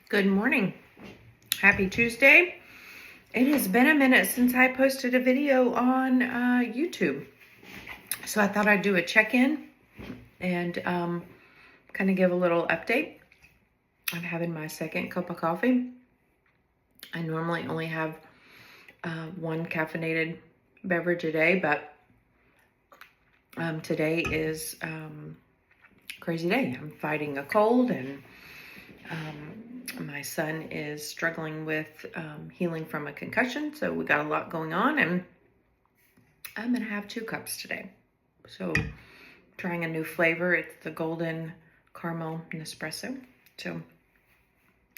Good morning. Happy Tuesday. It has been a minute since I posted a video on YouTube. So I thought I'd do a check-in and kind of give a little update. I'm having my second cup of coffee. I normally only have one caffeinated beverage a day, but today is crazy day. I'm fighting a cold and my son is struggling with healing from a concussion, so we got a lot going on, and I'm gonna have 2 cups today. So trying a new flavor. It's the golden caramel Nespresso. So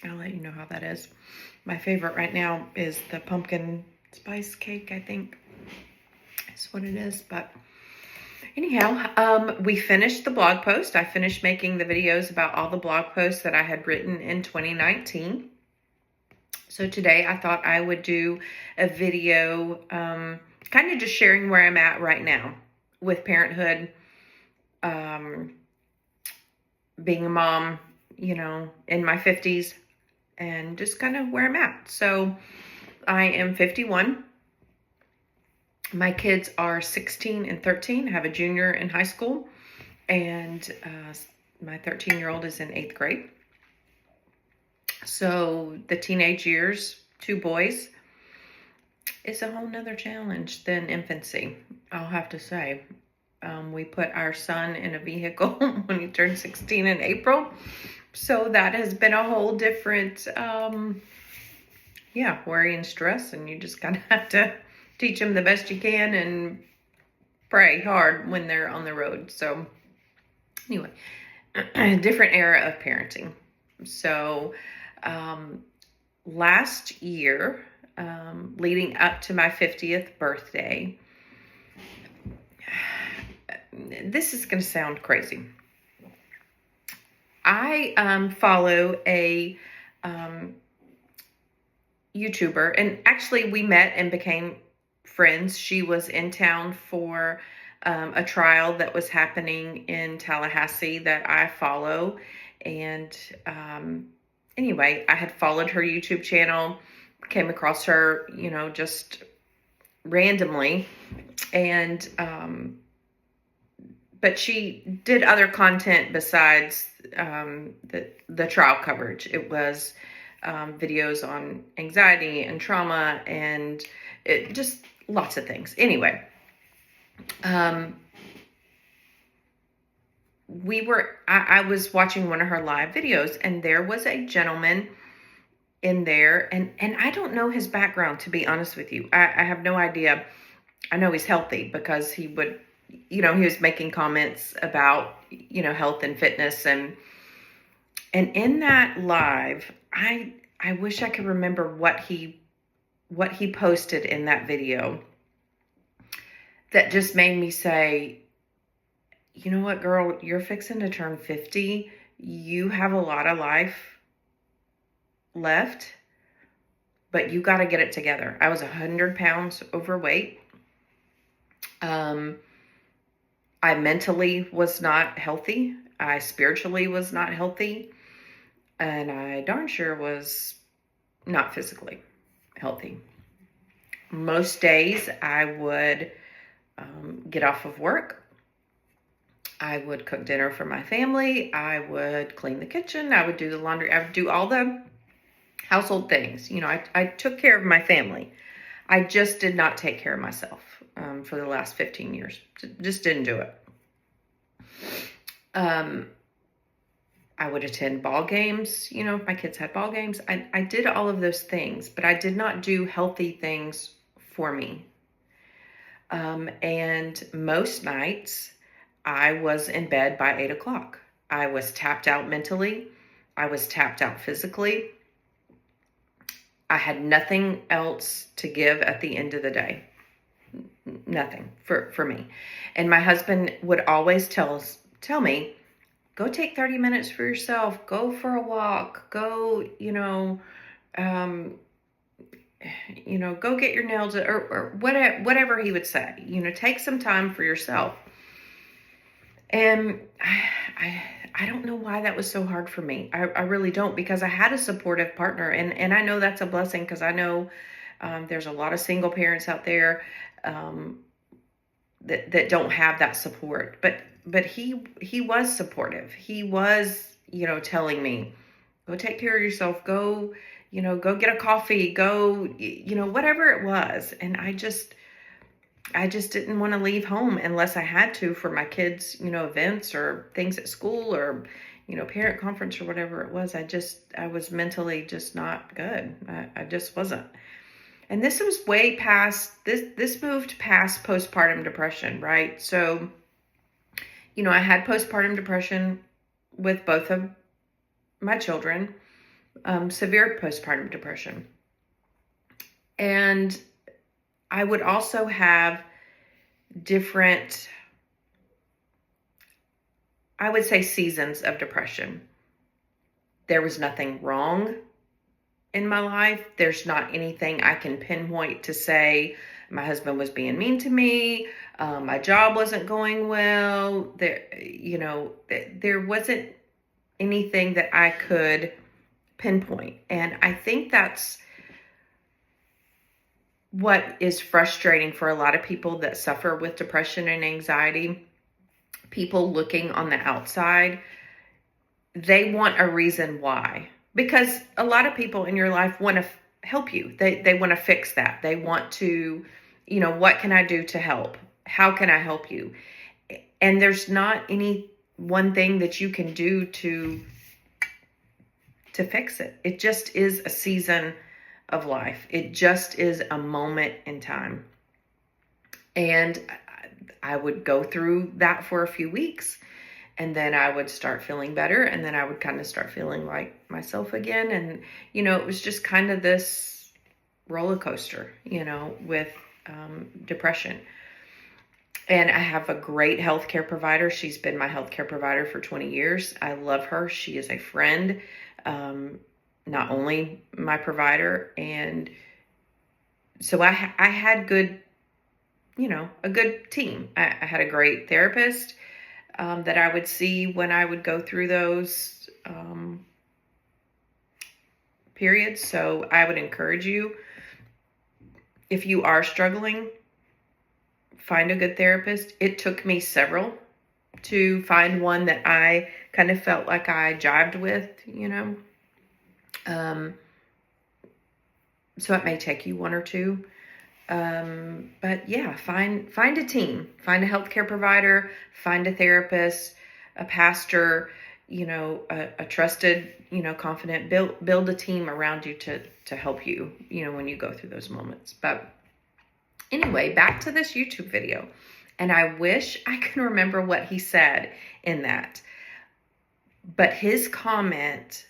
I'll let you know how that is. My favorite right now is the pumpkin spice cake, I think is what it is. But anyhow, we finished the blog post. I finished making the videos about all the blog posts that I had written in 2019. So today I thought I would do a video kind of just sharing where I'm at right now with parenthood, being a mom, in my 50s, and just kind of where I'm at. So I am 51. My kids are 16 and 13. I have a junior in high school, and my 13-year-old is in 8th grade. So the teenage years, 2 boys, is a whole nother challenge than infancy, I'll have to say. We put our son in a vehicle when he turned 16 in April. So that has been a whole different, worry and stress. And you just kind of have to teach them the best you can and pray hard when they're on the road. So anyway, a different era of parenting. So last year, leading up to my 50th birthday, this is going to sound crazy. I follow a YouTuber, and actually we met and became friends. She was in town for a trial that was happening in Tallahassee that I follow. And anyway, I had followed her YouTube channel, came across her, just randomly. And but she did other content besides the trial coverage. It was videos on anxiety and trauma and just lots of things. Anyway, I was watching one of her live videos, and there was a gentleman in there, and I don't know his background, to be honest with you. I have no idea. I know he's healthy because he would, he was making comments about, health and fitness, and in that live, I wish I could remember what he posted in that video that just made me say, you know what, girl, you're fixing to turn 50. You have a lot of life left, but you got to get it together. I was 100 pounds overweight. I mentally was not healthy. I spiritually was not healthy. And I darn sure was not physically healthy. Most days I would get off of work. I would cook dinner for my family. I would clean the kitchen. I would do the laundry. I would do all the household things. I took care of my family. I just did not take care of myself for the last 15 years. Just didn't do it. I would attend ball games. If my kids had ball games, I did all of those things, but I did not do healthy things for me. And most nights I was in bed by 8 o'clock. I was tapped out mentally. I was tapped out physically. I had nothing else to give at the end of the day. Nothing for me. And my husband would always tell me, go take 30 minutes for yourself. Go for a walk. Go, go get your nails, or whatever he would say. Take some time for yourself. And I don't know why that was so hard for me. I really don't, because I had a supportive partner, and I know that's a blessing, because I know there's a lot of single parents out there um, that don't have that support. But he was supportive. He was, telling me, go take care of yourself, go, go get a coffee, go, whatever it was. And I just didn't want to leave home unless I had to for my kids, events or things at school, or parent conference or whatever it was. I was mentally just not good. I just wasn't. And this was way past this moved past postpartum depression, right? So, I had postpartum depression with both of my children, severe postpartum depression. And I would also have different, I would say, seasons of depression. There was nothing wrong in my life. There's not anything I can pinpoint to say my husband was being mean to me, my job wasn't going well. There wasn't anything that I could pinpoint. And I think that's what is frustrating for a lot of people that suffer with depression and anxiety. People looking on the outside, they want a reason why. Because a lot of people in your life want to help you. They want to fix that. They want to, what can I do to help? How can I help you? And there's not any one thing that you can do to fix it. It just is a season of life. It just is a moment in time. And I would go through that for a few weeks, and then I would start feeling better, and then I would kind of start feeling like myself again. And, it was just kind of this roller coaster, with depression. And I have a great healthcare provider. She's been my healthcare provider for 20 years. I love her. She is a friend, not only my provider. And so I had good, a good team. I had a great therapist that I would see when I would go through those periods. So I would encourage you, if you are struggling, find a good therapist. It took me several to find one that I kind of felt like I jived with, so it may take you one or two. But yeah, find a team, find a healthcare provider, find a therapist, a pastor, a trusted, confident, build a team around you to help you, when you go through those moments. But anyway, back to this YouTube video. And I wish I can remember what he said in that. But his comment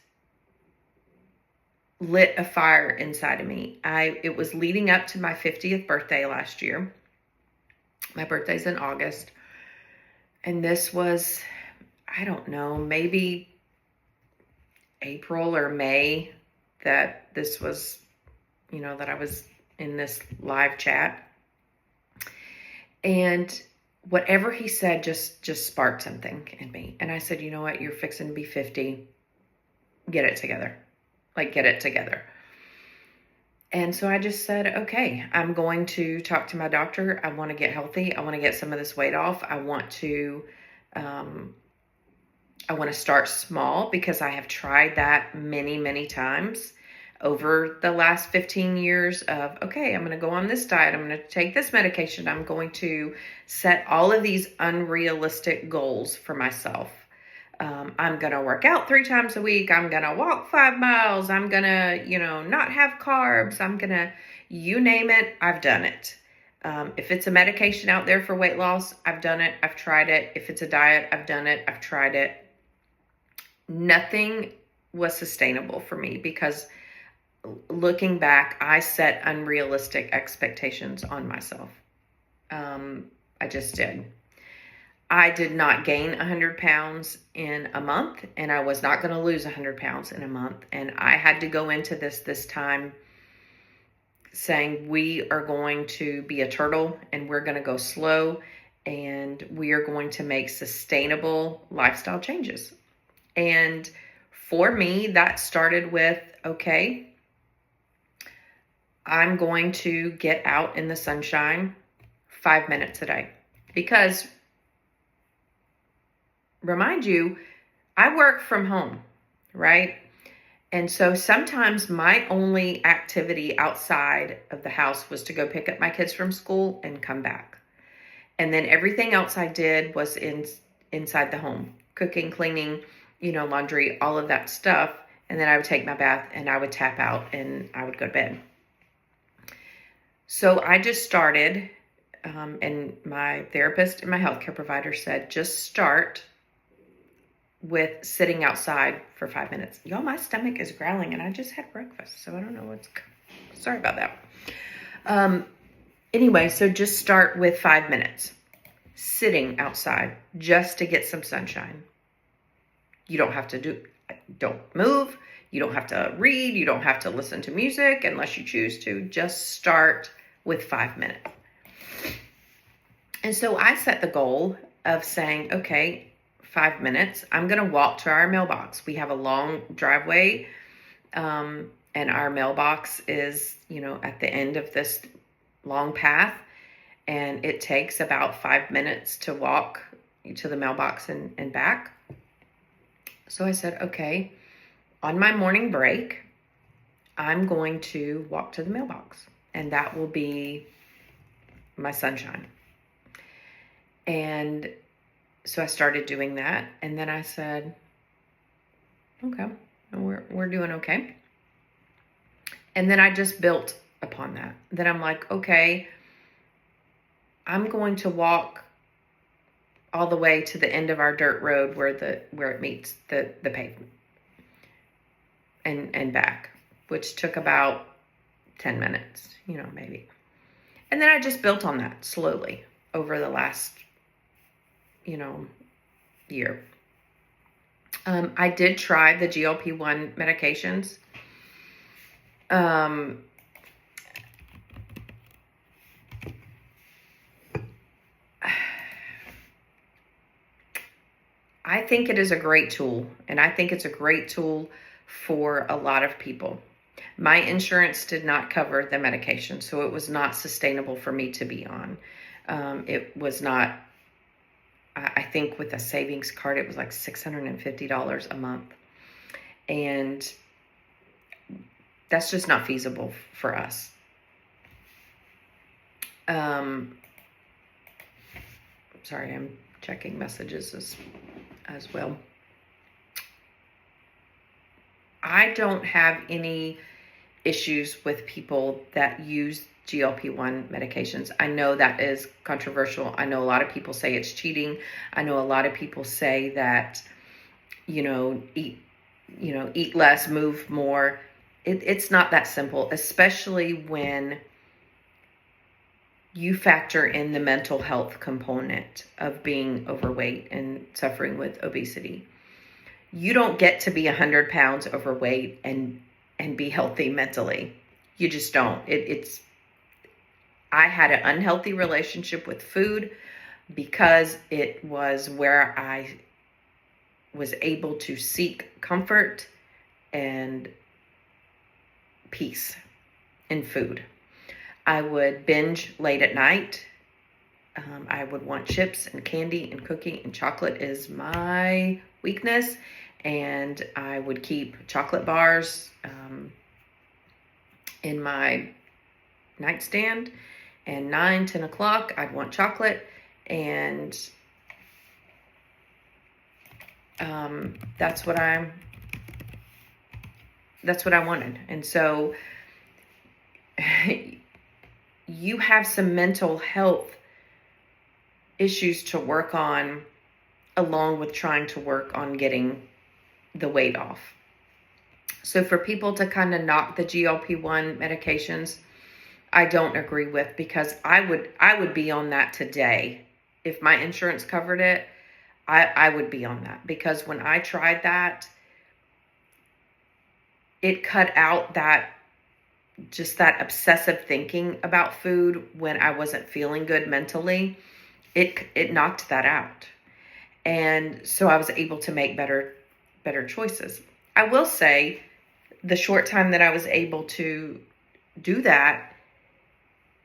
lit a fire inside of me. It was leading up to my 50th birthday last year. My birthday's in August. And this was, I don't know, maybe April or May that this was, that I was in this live chat. And whatever he said just sparked something in me. And I said, you know what? You're fixing to be 50. Get it together. Get it together. And so I just said, okay, I'm going to talk to my doctor. I want to get healthy. I want to get some of this weight off. I want to start small, because I have tried that many, many times over the last 15 years of, okay, I'm going to go on this diet. I'm going to take this medication. I'm going to set all of these unrealistic goals for myself. I'm going to work out 3 times a week. I'm going to walk 5 miles. I'm going to, not have carbs. I'm going to, you name it, I've done it. If it's a medication out there for weight loss, I've done it. I've tried it. If it's a diet, I've done it. I've tried it. Nothing was sustainable for me, because looking back, I set unrealistic expectations on myself. I just did. I did not gain 100 pounds in a month, and I was not going to lose 100 pounds in a month. And I had to go into this time saying, we are going to be a turtle, and we're going to go slow, and we are going to make sustainable lifestyle changes. And for me, that started with, okay, I'm going to get out in the sunshine 5 minutes a day. Because, remind you, I work from home, right? And so sometimes my only activity outside of the house was to go pick up my kids from school and come back. And then everything else I did was inside the home, cooking, cleaning, laundry, all of that stuff. And then I would take my bath and I would tap out and I would go to bed. So I just started, and my therapist and my healthcare provider said, just start with sitting outside for 5 minutes. Y'all, my stomach is growling and I just had breakfast, so I don't know sorry about that. Anyway, so just start with 5 minutes sitting outside just to get some sunshine. You don't have to don't move. You don't have to read. You don't have to listen to music unless you choose to. Just start with 5 minutes. And so I set the goal of saying, okay, 5 minutes, I'm going to walk to our mailbox. We have a long driveway, and our mailbox is, at the end of this long path, and it takes about 5 minutes to walk to the mailbox and back. So I said, okay, on my morning break, I'm going to walk to the mailbox, and that will be my sunshine. And so I started doing that, and then I said, okay, we're doing okay. And then I just built upon that. Then I'm like, okay, I'm going to walk all the way to the end of our dirt road where it meets the pavement and back, which took about 10 minutes, maybe. And then I just built on that slowly over the last, year. I did try the GLP-1 medications. I think it is a great tool, and I think it's a great tool for a lot of people. My insurance did not cover the medication, so it was not sustainable for me to be on. It was not, I think with a savings card, it was like $650 a month. And that's just not feasible for us. Sorry, I'm checking messages as well. I don't have any issues with people that use GLP-1 medications. I know that is controversial. I know a lot of people say it's cheating. I know a lot of people say that, eat less, move more. It's not that simple, especially when you factor in the mental health component of being overweight and suffering with obesity. You don't get to be 100 pounds overweight and be healthy mentally. You just don't. I had an unhealthy relationship with food because it was where I was able to seek comfort and peace in food. I would binge late at night. I would want chips and candy and cookie, and chocolate is my weakness. And I would keep chocolate bars in my nightstand. And 9, 10 o'clock, I'd want chocolate. And that's what I wanted. And so you have some mental health issues to work on, along with trying to work on getting the weight off. So for people to kind of knock the GLP-1 medications, I don't agree with, because I would be on that today. If my insurance covered it, I would be on that, because when I tried that, it cut out that obsessive thinking about food when I wasn't feeling good mentally. It knocked that out. And so I was able to make better better choices. I will say the short time that I was able to do that,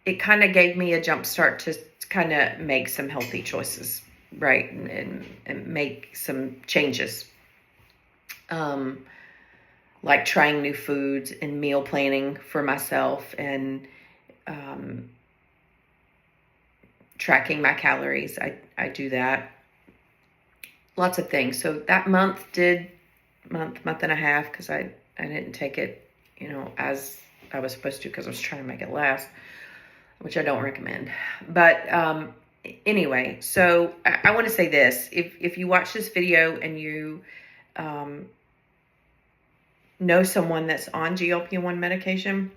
it kind of gave me a jump start to kind of make some healthy choices, right? And make some changes. Like trying new foods and meal planning for myself, and tracking my calories. I do that. Lots of things. So that month and a half, because I didn't take it, as I was supposed to, because I was trying to make it last, which I don't recommend. But anyway, so I want to say this. If you watch this video and you know someone that's on GLP-1 medication,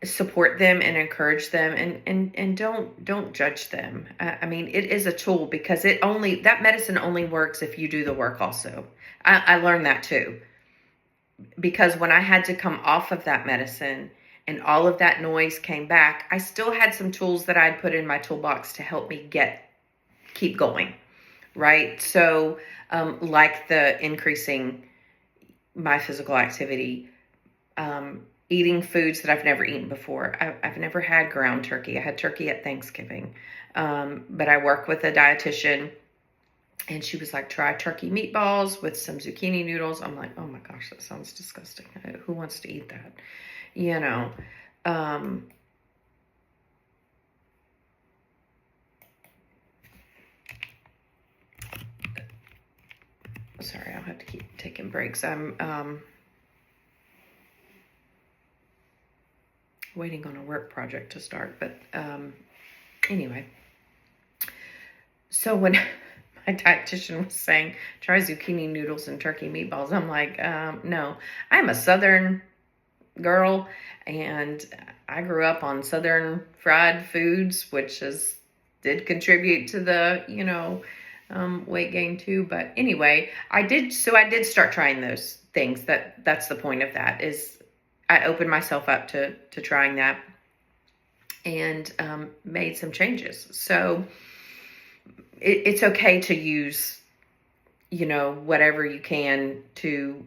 support them and encourage them, and don't judge them. I mean, it is a tool, because that medicine only works if you do the work also. I learned that too, because when I had to come off of that medicine and all of that noise came back, I still had some tools that I'd put in my toolbox to help me keep going, right? So like the increasing my physical activity, eating foods that I've never eaten before. I've never had ground turkey. I had turkey at Thanksgiving. But I work with a dietitian, and she was like, try turkey meatballs with some zucchini noodles. I'm like, oh my gosh, that sounds disgusting. Who wants to eat that? Sorry, I'll have to keep taking breaks. I'm waiting on a work project to start. But anyway, so when my dietitian was saying, try zucchini noodles and turkey meatballs, I'm like, no. I'm a Southern girl, and I grew up on Southern fried foods, which did contribute to the, weight gain too. But anyway, I did start trying those things. That's the point of that, is I opened myself up to trying that, and made some changes. So it's okay to use, whatever you can to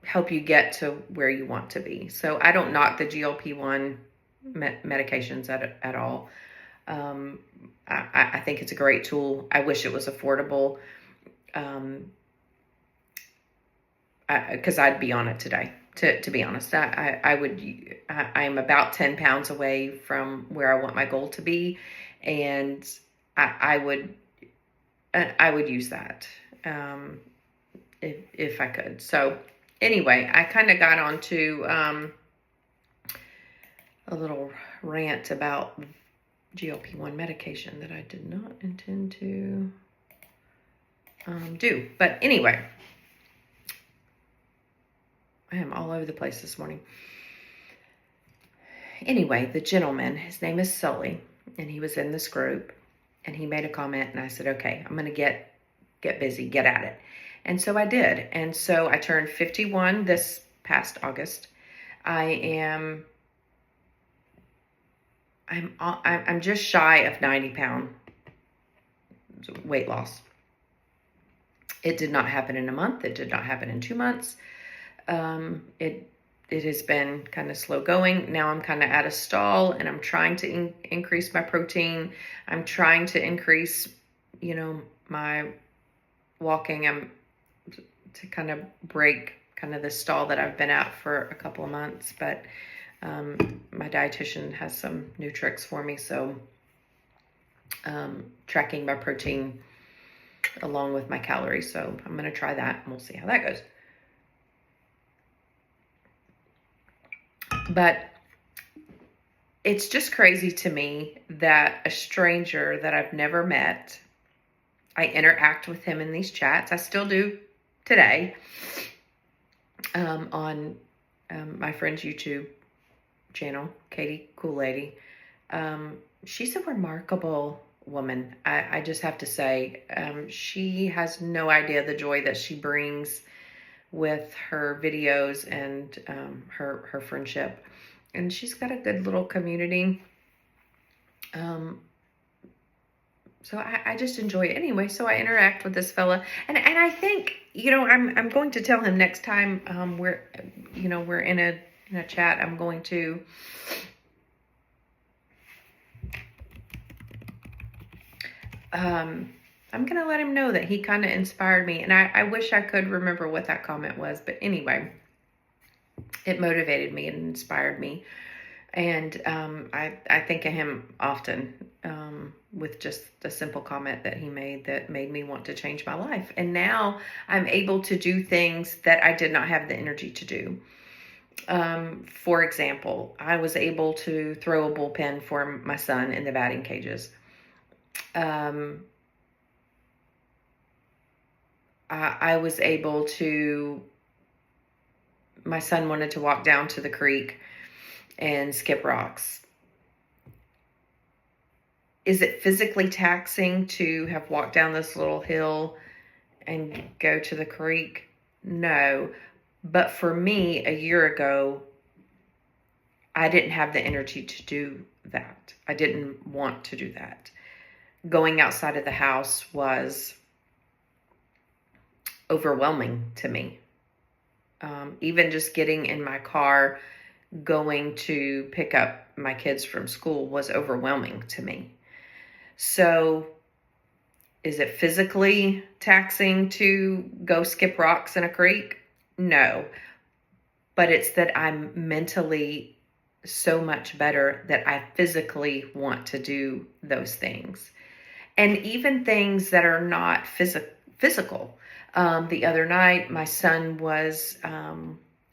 help you get to where you want to be. So I don't knock the GLP-1 medications at all. I think it's a great tool. I wish it was affordable, because I'd be on it today. To be honest, I'm about 10 pounds away from where I want my goal to be, and I would use that if I could. So anyway, I kind of got onto a little rant about GLP-1 medication that I did not intend to do. But anyway, I am all over the place this morning. Anyway, the gentleman, his name is Sully, and he was in this group, and he made a comment, and I said, okay, I'm going to get busy, get at it. And so I did. And so I turned 51 this past August. I'm just shy of 90 pound weight loss. It did not happen in a month. It did not happen in 2 months. It has been kind of slow going. Now I'm kind of at a stall, and I'm trying to increase my protein. I'm trying to increase, my walking. I'm to kind of break kind of the stall that I've been at for a couple of months. But my dietitian has some new tricks for me. So tracking my protein along with my calories. So I'm going to try that, and we'll see how that goes. But it's just crazy to me that a stranger that I've never met, I interact with him in these chats. I still do today on my friend's YouTube channel, Katie Cool Lady. She's a remarkable woman. I just have to say, she has no idea the joy that she brings with her videos and her friendship. And she's got a good little community. So I just enjoy it anyway. So I interact with this fella, and I think, I'm going to tell him next time we're in a chat. I'm going to I'm gonna let him know that he kind of inspired me, and I wish I could remember what that comment was, but anyway, it motivated me and inspired me. And I think of him often with just a simple comment that he made that made me want to change my life. And now I'm able to do things that I did not have the energy to do. For example, I was able to throw a bullpen for my son in the batting cages. I was able to, my son wanted to walk down to the creek and skip rocks. Is it physically taxing to have walked down this little hill and go to the creek? No. But for me, a year ago, I didn't have the energy to do that. I didn't want to do that. Going outside of the house was overwhelming to me. Even just getting in my car, going to pick up my kids from school was overwhelming to me. So is it physically taxing to go skip rocks in a creek? No. But it's that I'm mentally so much better that I physically want to do those things. And even things that are not physical. The other night, my son was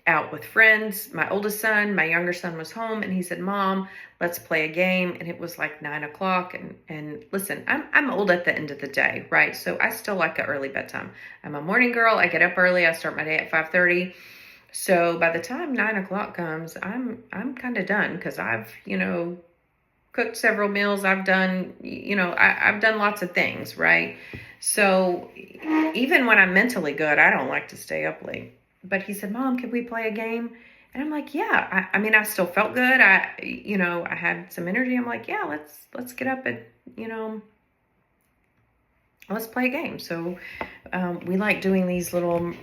out with friends. My oldest son, my younger son was home, and he said, "Mom, let's play a game." And it was like 9 o'clock. And listen, I'm old at the end of the day, right? So I still like an early bedtime. I'm a morning girl. I get up early. I start my day at 5:30. So by the time 9 o'clock comes, I'm kind of done, because I've cooked several meals. I've done I've done lots of things, right? So even when I'm mentally good, I don't like to stay up late. But he said, "Mom, can we play a game?" And I'm like, "Yeah." I mean, I still felt good. I had some energy. I'm like, "Yeah, let's get up and let's play a game." So we like doing these little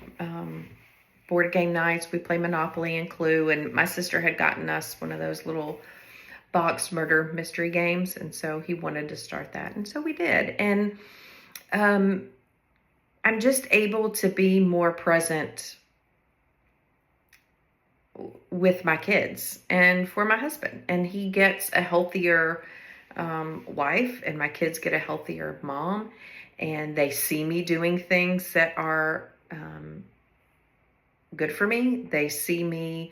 board game nights. We play Monopoly and Clue, and my sister had gotten us one of those little box murder mystery games, and so he wanted to start that, and so we did. And I'm just able to be more present with my kids and for my husband, and he gets a healthier wife, and my kids get a healthier mom, and they see me doing things that are good for me. They see me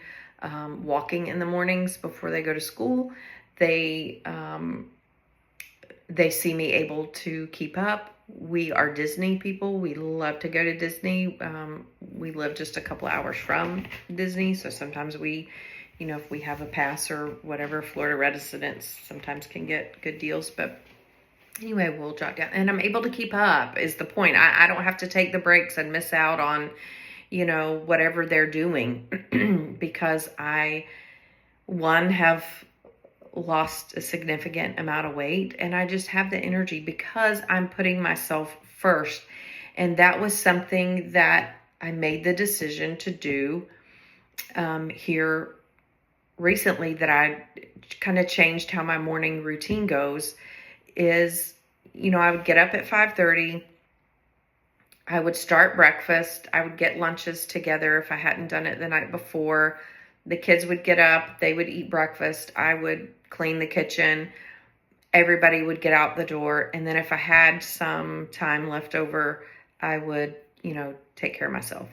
walking in the mornings before they go to school. They see me able to keep up. We are Disney people. We love to go to Disney. We live just a couple hours from Disney, so sometimes we, if we have a pass or whatever, Florida residents sometimes can get good deals. But anyway, we'll jot down, and I'm able to keep up is the point. I don't have to take the breaks and miss out on whatever they're doing because I have lost a significant amount of weight, and I just have the energy because I'm putting myself first. And that was something that I made the decision to do here recently, that I kind of changed how my morning routine goes. Is, I would get up at 5:30. I would start breakfast. I would get lunches together if I hadn't done it the night before. The kids would get up, they would eat breakfast. I would clean the kitchen. Everybody would get out the door. And then if I had some time left over, I would, take care of myself.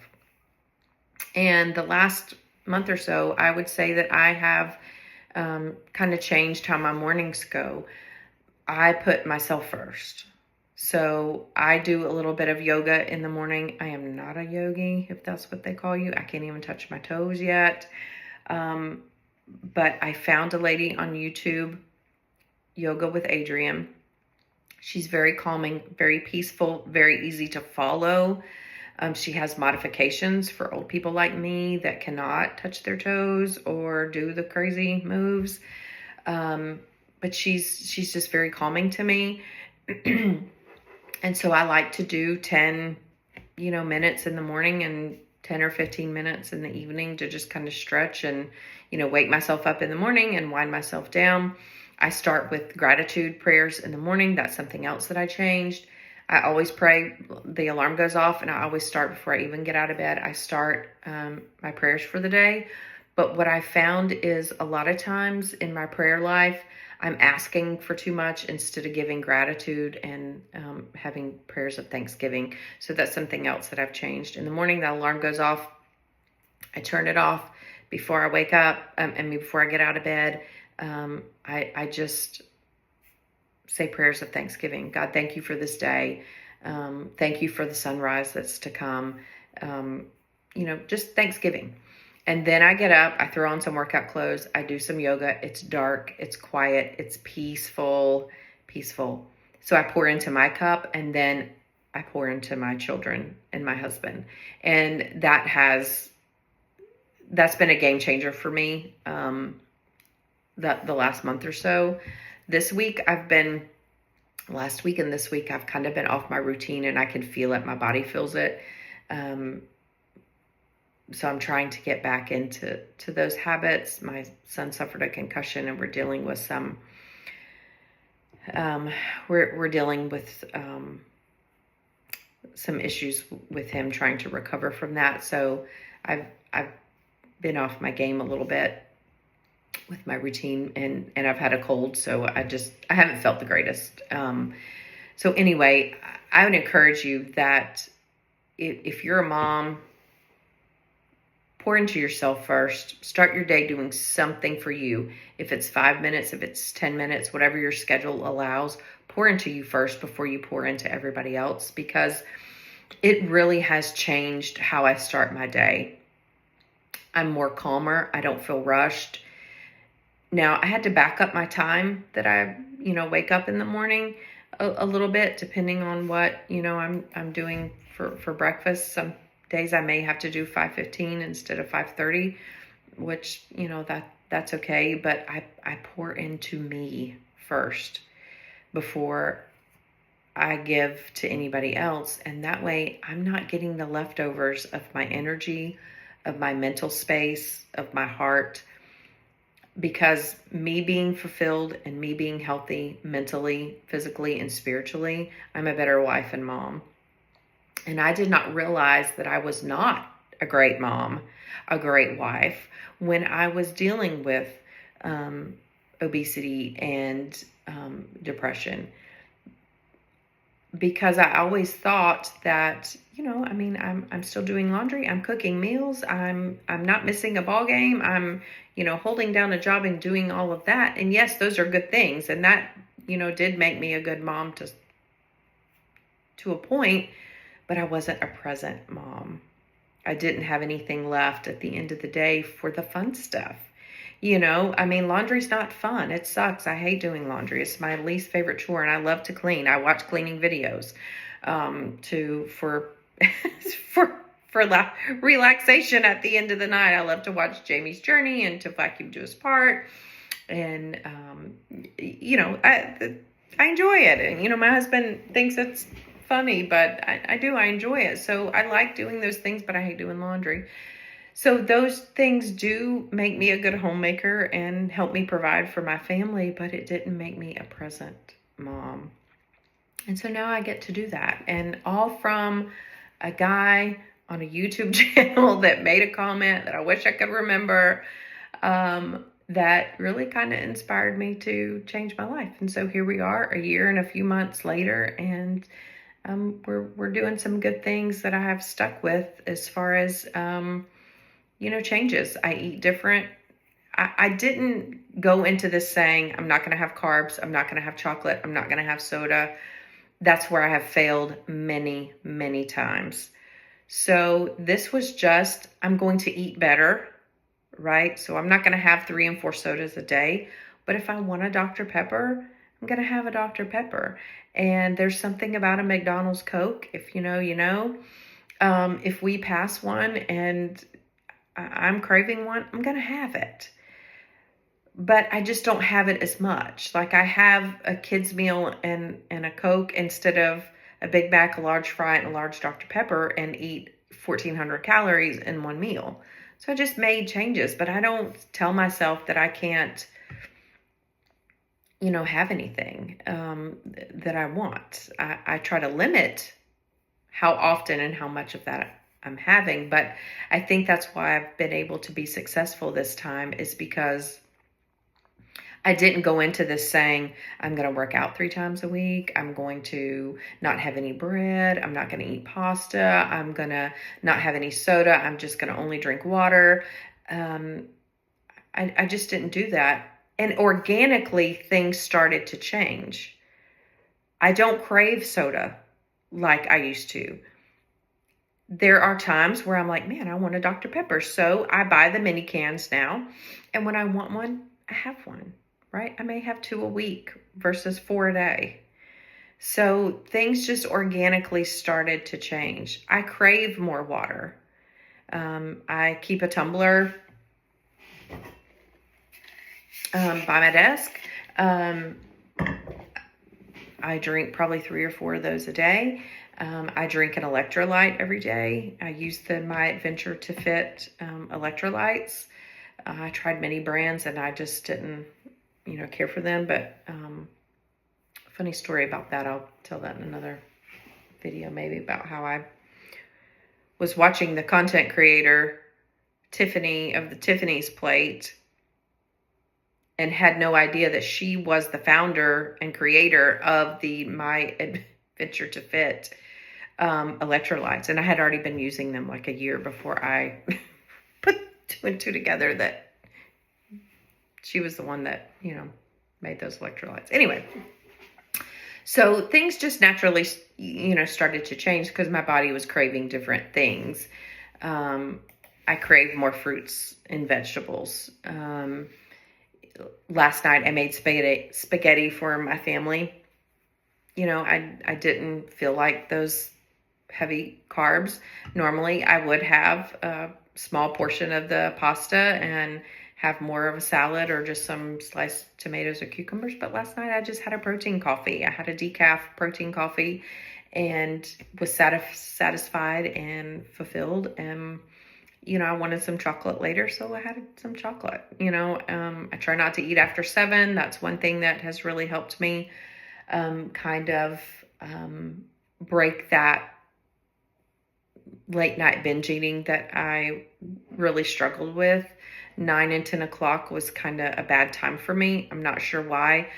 And the last month or so, I would say that I have kind of changed how my mornings go. I put myself first. So I do a little bit of yoga in the morning. I am not a yogi, if that's what they call you. I can't even touch my toes yet. But I found a lady on YouTube, Yoga with Adriene. She's very calming, very peaceful, very easy to follow. She has modifications for old people like me that cannot touch their toes or do the crazy moves. But she's just very calming to me. And so I like to do 10, minutes in the morning and 10 or 15 minutes in the evening to just kind of stretch and, wake myself up in the morning and wind myself down. I start with gratitude prayers in the morning. That's something else that I changed. I always pray. The alarm goes off and I always start before I even get out of bed. I start my prayers for the day. But what I found is a lot of times in my prayer life, I'm asking for too much instead of giving gratitude and having prayers of thanksgiving. So that's something else that I've changed. In the morning, the alarm goes off. I turn it off before I wake up and before I get out of bed. I just say prayers of thanksgiving. God, thank you for this day. Thank you for the sunrise that's to come. Just thanksgiving. And then I get up, I throw on some workout clothes, I do some yoga. It's dark, it's quiet, it's peaceful. So I pour into my cup and then I pour into my children and my husband. And that's been a game changer for me the last month or so. Last week and this week, I've kind of been off my routine and I can feel it. My body feels it. So I'm trying to get back into those habits. My son suffered a concussion and we're dealing with some issues with him trying to recover from that. So I've been off my game a little bit with my routine and I've had a cold. So I haven't felt the greatest. So anyway, I would encourage you that if you're a mom, pour into yourself first. Start your day doing something for you. If it's 5 minutes, if it's 10 minutes, whatever your schedule allows, pour into you first before you pour into everybody else, because it really has changed how I start my day. I'm more calmer. I don't feel rushed. Now, I had to back up my time that I, wake up in the morning a little bit, depending on what, I'm doing for breakfast. Some days I may have to do 5:15 instead of 5:30, which, that's okay. But I pour into me first before I give to anybody else. And that way I'm not getting the leftovers of my energy, of my mental space, of my heart. Because me being fulfilled and me being healthy mentally, physically, and spiritually, I'm a better wife and mom. And I did not realize that I was not a great mom, a great wife, when I was dealing with obesity and depression. Because I always thought that, I'm still doing laundry, I'm cooking meals, I'm not missing a ball game, I'm, holding down a job and doing all of that. And yes, those are good things. And that, did make me a good mom to a point. But I wasn't a present mom. I didn't have anything left at the end of the day for the fun stuff. Laundry's not fun. It sucks. I hate doing laundry. It's my least favorite chore, and I love to clean. I watch cleaning videos for relaxation at the end of the night. I love to watch Jamie's Journey and to vacuum to his part. And, I enjoy it. And, my husband thinks it's funny, but I enjoy it. So I like doing those things, but I hate doing laundry. So those things do make me a good homemaker and help me provide for my family, but it didn't make me a present mom. And so now I get to do that. And all from a guy on a YouTube channel that made a comment that I wish I could remember, that really kind of inspired me to change my life. And so here we are a year and a few months later, and we're doing some good things that I have stuck with as far as, changes. I eat different. I didn't go into this saying, I'm not going to have carbs. I'm not going to have chocolate. I'm not going to have soda. That's where I have failed many, many times. So this was just, I'm going to eat better, right? So I'm not going to have 3 and 4 sodas a day. But if I want a Dr. Pepper, I'm going to have a Dr. Pepper. And there's something about a McDonald's Coke. If you know, you know. If we pass one and I'm craving one, I'm going to have it. but I just don't have it as much. Like I have a kid's meal and a Coke instead of a Big Mac, a large fry, and a large Dr. Pepper, and eat 1,400 calories in one meal. So I just made changes, but I don't tell myself that I can't, have anything that I want. I try to limit how often and how much of that I'm having, but I think that's why I've been able to be successful this time, is because I didn't go into this saying, I'm going to work out 3 times a week. I'm going to not have any bread. I'm not going to eat pasta. I'm going to not have any soda. I'm just going to only drink water. I just didn't do that. And organically, things started to change. I don't crave soda like I used to. There are times where I'm like, man, I want a Dr. Pepper. So I buy the mini cans now. And when I want one, I have one. Right? I may have 2 a week versus 4 a day. So things just organically started to change. I crave more water. I keep a tumbler by my desk. I drink probably 3 or 4 of those a day. I drink an electrolyte every day. I use the My Adventure to Fit electrolytes. I tried many brands and I just didn't care for them, but funny story about that. I'll tell that in another video, maybe, about how I was watching the content creator Tiffany of the Tiffany's Plate and had no idea that she was the founder and creator of the My Adventure to Fit electrolytes, and I had already been using them like a year before I put 2 and 2 together that she was the one that, made those electrolytes. Anyway, so things just naturally, started to change because my body was craving different things. I craved more fruits and vegetables. Last night I made spaghetti for my family. I didn't feel like those heavy carbs. Normally I would have a small portion of the pasta and have more of a salad or just some sliced tomatoes or cucumbers. But last night I just had a protein coffee. I had a decaf protein coffee and was satisfied and fulfilled. And, I wanted some chocolate later, so I had some chocolate. I try not to eat after 7. That's one thing that has really helped me break that late night binge eating that I really struggled with. 9 and 10 o'clock was kind of a bad time for me. I'm not sure why.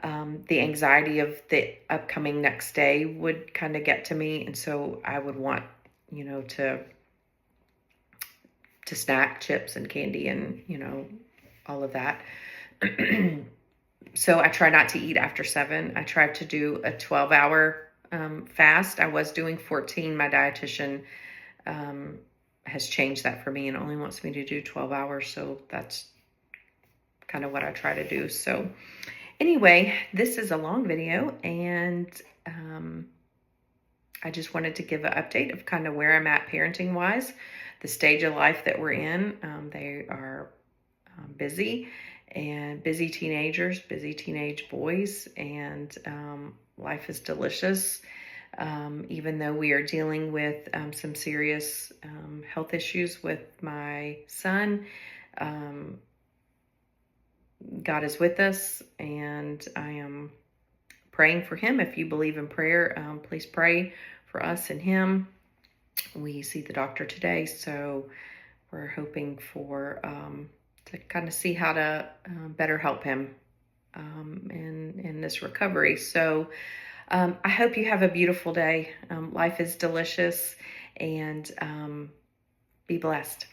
The anxiety of the upcoming next day would kind of get to me. And so I would want, to snack chips and candy and, all of that. So I try not to eat after 7. I tried to do a 12-hour fast. I was doing 14. My dietitian has changed that for me and only wants me to do 12 hours. So that's kind of what I try to do. So anyway, this is a long video, and I just wanted to give an update of kind of where I'm at parenting wise, the stage of life that we're in. They are busy teenagers, busy teenage boys, and life is delicious. Even though we are dealing with some serious health issues with my son, God is with us, and I am praying for him. If you believe in prayer, please pray for us and him. We see the doctor today, so we're hoping for to kind of see how to better help him in this recovery. So I hope you have a beautiful day. Life is delicious, and be blessed.